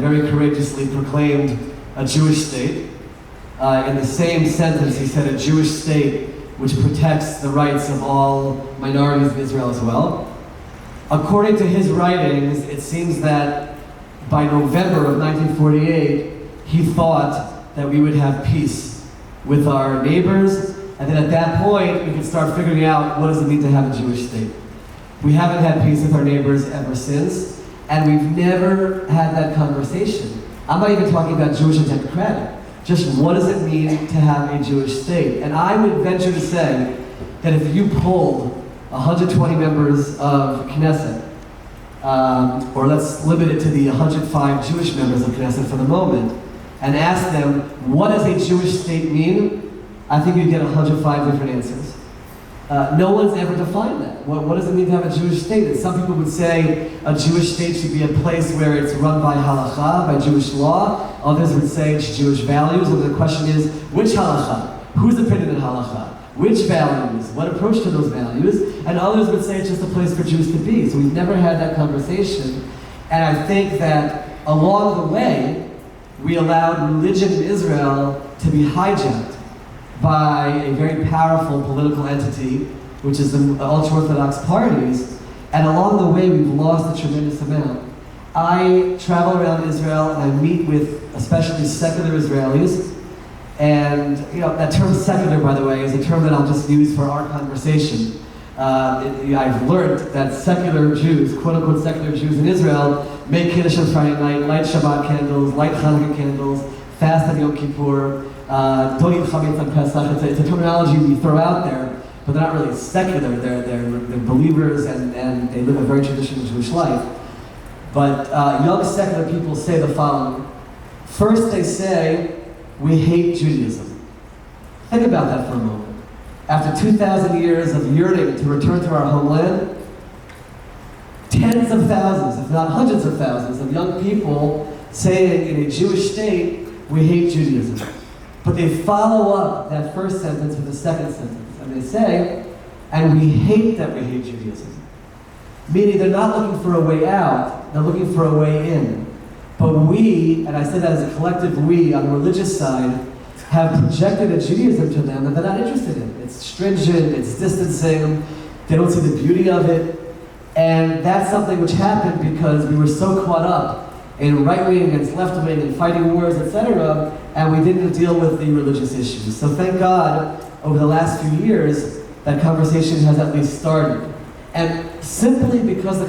very courageously proclaimed a Jewish state. In the same sentence, he said a Jewish state which protects the rights of all minorities in Israel as well. According to his writings, it seems that by November of 1948, he thought that we would have peace with our neighbors, and then at that point, we could start figuring out what does it mean to have a Jewish state. We haven't had peace with our neighbors ever since, and we've never had that conversation. I'm not even talking about Jewish and democratic. Just what does it mean to have a Jewish state? And I would venture to say that if you polled 120 members of Knesset, or let's limit it to the 105 Jewish members of Knesset for the moment, and ask them, what does a Jewish state mean? I think you'd get 105 different answers. No one's ever defined that. What does it mean to have a Jewish state? And some people would say a Jewish state should be a place where it's run by halakha, by Jewish law. Others would say it's Jewish values. And the question is, which halakha? Who's opinion in halakha? Which values? What approach to those values? And others would say it's just a place for Jews to be. So we've never had that conversation. And I think that along the way, we allowed religion in Israel to be hijacked by a very powerful political entity, which is the ultra-Orthodox parties, and along the way we've lost a tremendous amount. I travel around Israel and I meet with especially secular Israelis, and that term secular, by the way, is a term that I'll just use for our conversation. I've learned that secular Jews, quote-unquote secular Jews in Israel, make Kiddush on Friday night, light Shabbat candles, light Hanukkah candles, fast on Yom Kippur, don't eat chametz on Pesach. It's a terminology we throw out there, but they're not really secular. They're believers and they live a very traditional Jewish life. But young secular people say the following. First they say, we hate Judaism. Think about that for a moment. After 2,000 years of yearning to return to our homeland, tens of thousands, if not hundreds of thousands, of young people saying in a Jewish state, we hate Judaism. But they follow up that first sentence with the second sentence, and they say, and we hate that we hate Judaism. Meaning they're not looking for a way out, they're looking for a way in. But we, and I say that as a collective we, on the religious side, have projected a Judaism to them that they're not interested in. It's stringent, it's distancing, they don't see the beauty of it. And that's something which happened because we were so caught up in right-wing against left-wing and fighting wars, etc., and we didn't deal with the religious issues. So thank God, over the last few years, that conversation has at least started. And simply because the